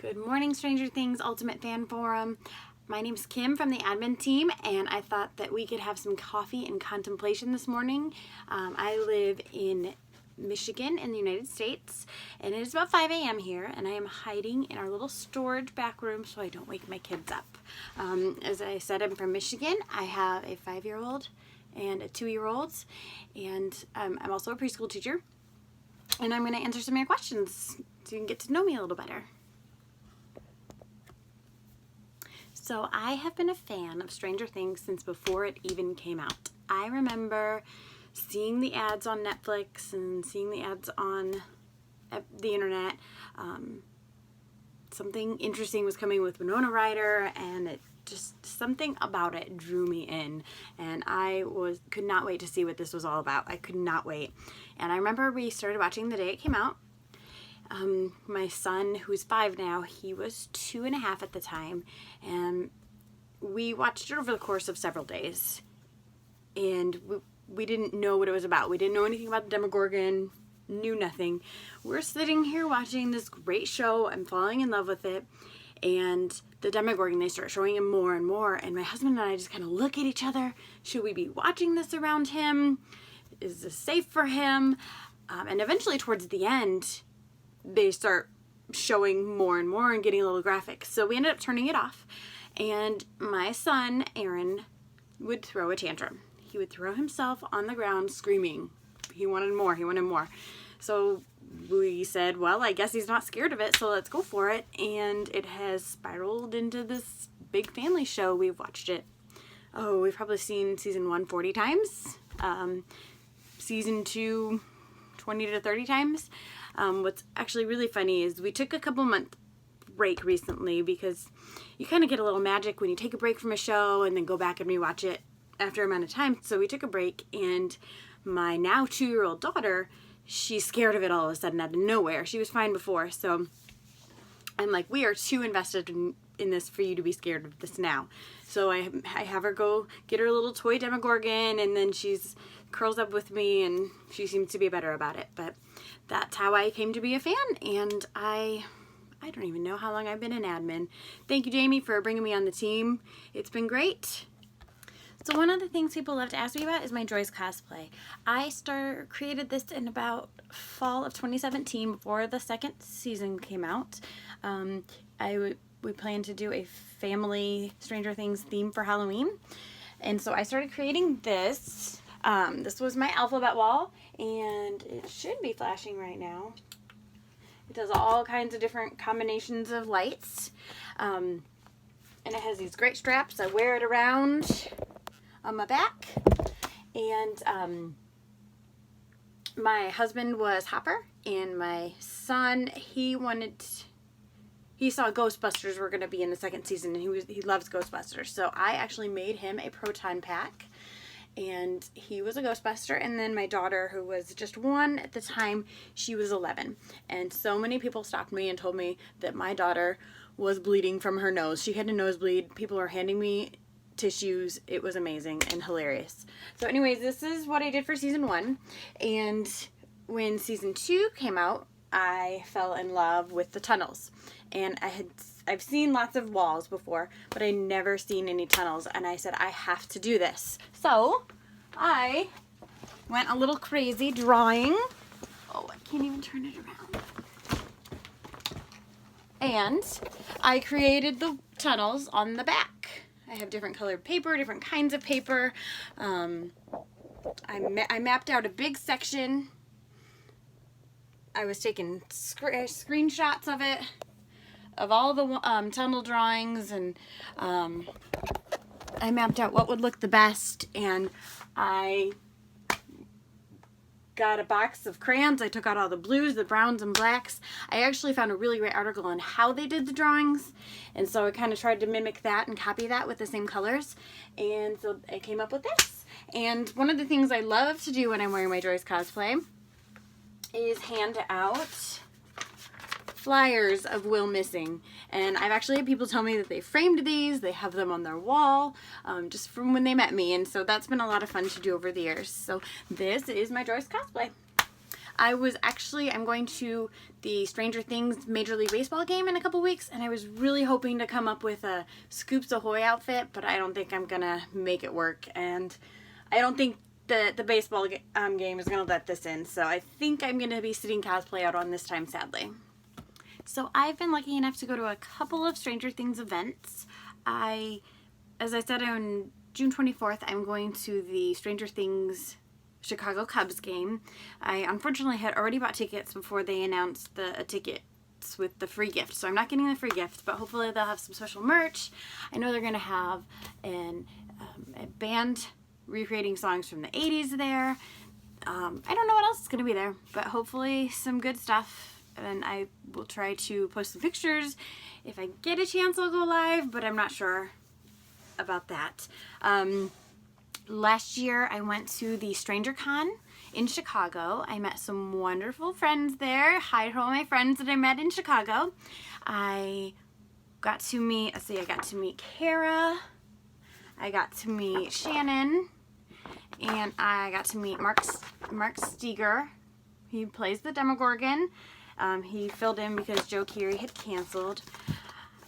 Good morning, Stranger Things Ultimate Fan Forum. My name's Kim from the admin team, and I thought that we could have some coffee and contemplation this morning. I live in Michigan in the United States, and it is about 5 a.m. here, and I am hiding in our little storage back room so I don't wake my kids up. As I said, I'm from Michigan. I have a 5-year-old and a 2-year-old, and I'm also a preschool teacher, and I'm going to answer some of your questions so you can get to know me a little better. So I have been a fan of Stranger Things since before it even came out. I remember seeing the ads on Netflix and seeing the ads on the internet. Something interesting was coming with Winona Ryder, and it just something about it drew me in, and I could not wait to see what this was all about. I could not wait. And I remember we started watching the day it came out. My son, who's 5 now, he was 2.5 at the time, and we watched it over the course of several days, and we didn't know what it was about. We didn't know anything about the Demogorgon, knew nothing. We're sitting here watching this great show. I'm falling in love with it, and the Demogorgon, they start showing him more and more, and my husband and I just kind of look at each other. Should we be watching this around him? Is this safe for him? And eventually towards the end, they start showing more and more and getting a little graphic. So we ended up turning it off, and my son, Aaron, would throw a tantrum. He would throw himself on the ground screaming. He wanted more, he wanted more. So we said, well, I guess he's not scared of it, so let's go for it. And it has spiraled into this big family show. We've watched it, we've probably seen season 1 40 times, season 2 20 to 30 times. What's actually really funny is we took a couple month break recently because you kind of get a little magic when you take a break from a show and then go back and rewatch it after a amount of time. So we took a break, and my now 2-year-old daughter, she's scared of it all of a sudden out of nowhere. She was fine before, so I'm like, we are too invested in this for you to be scared of this now. So I have her go get her little toy Demogorgon, and then she's curls up with me, and she seems to be better about it. But that's how I came to be a fan, and I don't even know how long I've been an admin. Thank you, Jamie, for bringing me on the team. It's been great. So one of the things people love to ask me about is my Joyce cosplay. I created this in about fall of 2017 before the second season came out. We planned to do a family Stranger Things theme for Halloween, and so I started creating this. This was my alphabet wall, and it should be flashing right now. It does all kinds of different combinations of lights, and it has these great straps. I wear it around on my back, and my husband was Hopper, and my son, he saw Ghostbusters were going to be in the second season, and he loves Ghostbusters, so I actually made him a proton pack, and he was a Ghostbuster. And then my daughter, who was just 1 at the time, she was 11, and so many people stopped me and told me that my daughter was bleeding from her nose. She had a nosebleed. People were handing me tissues. It was amazing and hilarious. So anyways, this is what I did for season 1, and when season 2 came out, I fell in love with the tunnels. And I've seen lots of walls before, but I never seen any tunnels, and I said, I have to do this. So I went a little crazy drawing. Oh, I can't even turn it around. And I created the tunnels on the back. I have different colored paper, different kinds of paper. I mapped out a big section. I was taking screenshots of it, of all the tunnel drawings, and I mapped out what would look the best, and I got a box of crayons. I took out all the blues, the browns, and blacks. I actually found a really great article on how they did the drawings, and so I kind of tried to mimic that and copy that with the same colors, and so I came up with this. And one of the things I love to do when I'm wearing my Joyce cosplay is hand out flyers of Will Missing, and I've actually had people tell me that they framed these, they have them on their wall, just from when they met me, and so that's been a lot of fun to do over the years. So this is my Joyce cosplay. I'm going to the Stranger Things Major League Baseball game in a couple weeks, and I was really hoping to come up with a Scoops Ahoy outfit, but I don't think I'm gonna make it work, and I don't think the baseball game is gonna let this in, so I think I'm gonna be sitting cosplay out on this time, sadly. So I've been lucky enough to go to a couple of Stranger Things events. As I said, on June 24th, I'm going to the Stranger Things Chicago Cubs game. I unfortunately had already bought tickets before they announced the tickets with the free gift, so I'm not getting the free gift, but hopefully they'll have some special merch. I know they're going to have a band recreating songs from the 80s there. I don't know what else is going to be there, but hopefully some good stuff. And I will try to post some pictures. If I get a chance, I'll go live, but I'm not sure about that. Last year, I went to the StrangerCon in Chicago. I met some wonderful friends there. Hi to all my friends that I met in Chicago. I got to meet, I got to meet Kara. I got to meet Shannon. And I got to meet Mark Steger. He plays the Demogorgon. He filled in because Joe Keery had canceled.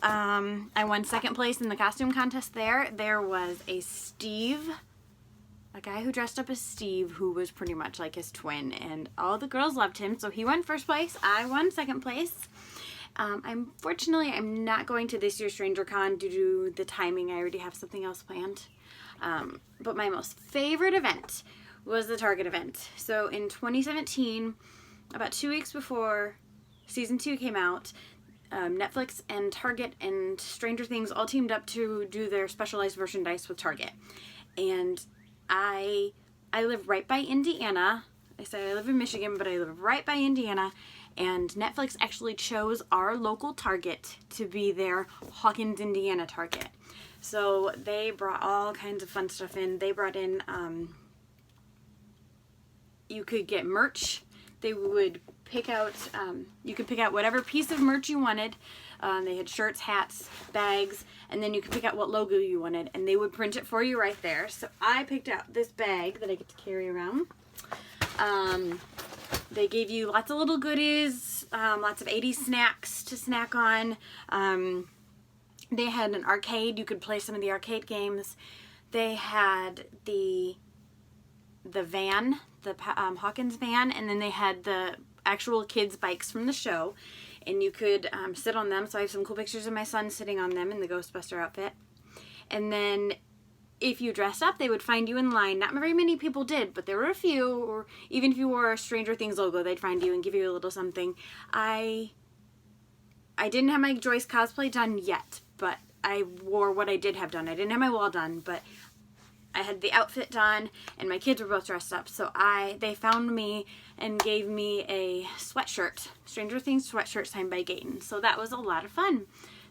I won second place in the costume contest there. There was a guy who dressed up as Steve, who was pretty much like his twin, and all the girls loved him, so he won first place. I won second place. Unfortunately, I'm not going to this year's StrangerCon due to the timing. I already have something else planned. But my most favorite event was the Target event. So in 2017, about 2 weeks before season 2 came out, Netflix and Target and Stranger Things all teamed up to do their specialized merchandise with Target. And I live right by Indiana. I said I live in Michigan, but I live right by Indiana. And Netflix actually chose our local Target to be their Hawkins, Indiana Target. So they brought all kinds of fun stuff in. They brought in, you could get merch. They would pick out, you could pick out whatever piece of merch you wanted. They had shirts, hats, bags, and then you could pick out what logo you wanted, and they would print it for you right there. So I picked out this bag that I get to carry around. They gave you lots of little goodies, lots of 80s snacks to snack on. They had an arcade. You could play some of the arcade games. They had the van, the Hawkins van, and then they had the actual kids' bikes from the show, and you could sit on them. So I have some cool pictures of my son sitting on them in the Ghostbuster outfit. And then if you dressed up, they would find you in line. Not very many people did, but there were a few. Or even if you wore a Stranger Things logo, they'd find you and give you a little something. I didn't have my Joyce cosplay done yet, but I wore what I did have done. I didn't have my wall done, but I had the outfit done, and my kids were both dressed up. So they found me and gave me a sweatshirt, Stranger Things sweatshirt signed by Gaten. So that was a lot of fun.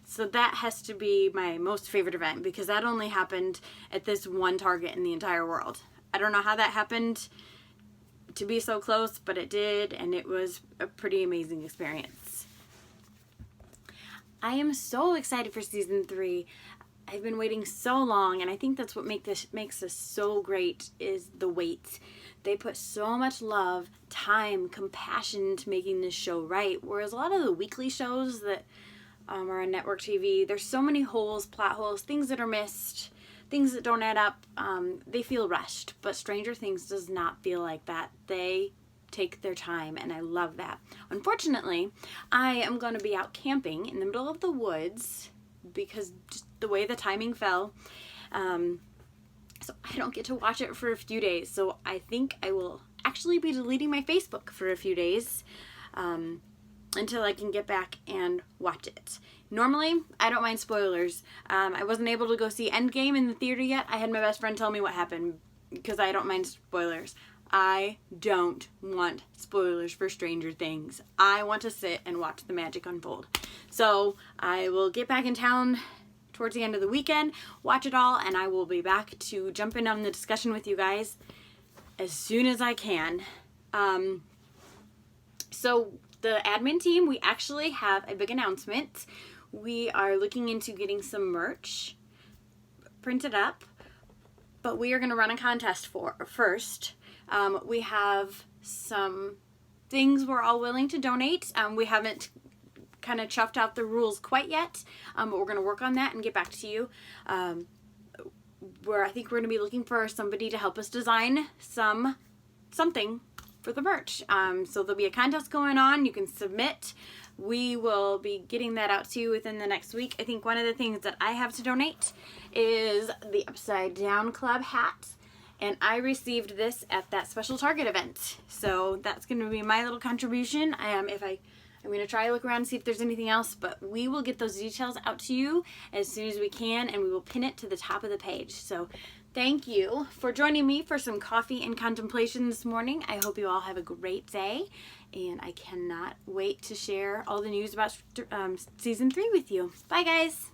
So that has to be my most favorite event, because that only happened at this one Target in the entire world. I don't know how that happened to be so close, but it did, and it was a pretty amazing experience. I am so excited for season 3. I've been waiting so long, and I think that's what makes this so great is the wait. They put so much love, time, compassion into making this show right, whereas a lot of the weekly shows that are on network TV, there's so many holes, plot holes, things that are missed, things that don't add up. They feel rushed, but Stranger Things does not feel like that. They take their time, and I love that. Unfortunately, I am going to be out camping in the middle of the woods because just the way the timing fell. So I don't get to watch it for a few days. So I think I will actually be deleting my Facebook for a few days until I can get back and watch it. Normally, I don't mind spoilers. I wasn't able to go see Endgame in the theater yet. I had my best friend tell me what happened because I don't mind spoilers. I don't want spoilers for Stranger Things. I want to sit and watch the magic unfold. So I will get back in town towards the end of the weekend, watch it all, and I will be back to jump in on the discussion with you guys as soon as I can. So the admin team, we actually have a big announcement. We are looking into getting some merch printed up, but we are going to run a contest first. We have some things we're all willing to donate. We haven't kind of chuffed out the rules quite yet, but we're going to work on that and get back to you. Where I think we're going to be looking for somebody to help us design something for the merch. So there'll be a contest going on. You can submit. We will be getting that out to you within the next week. I think one of the things that I have to donate is the Upside Down Club hat. And I received this at that special Target event. So that's going to be my little contribution. I'm going to try to look around and see if there's anything else, but we will get those details out to you as soon as we can, and we will pin it to the top of the page. So thank you for joining me for some coffee and contemplation this morning. I hope you all have a great day, and I cannot wait to share all the news about season 3 with you. Bye, guys.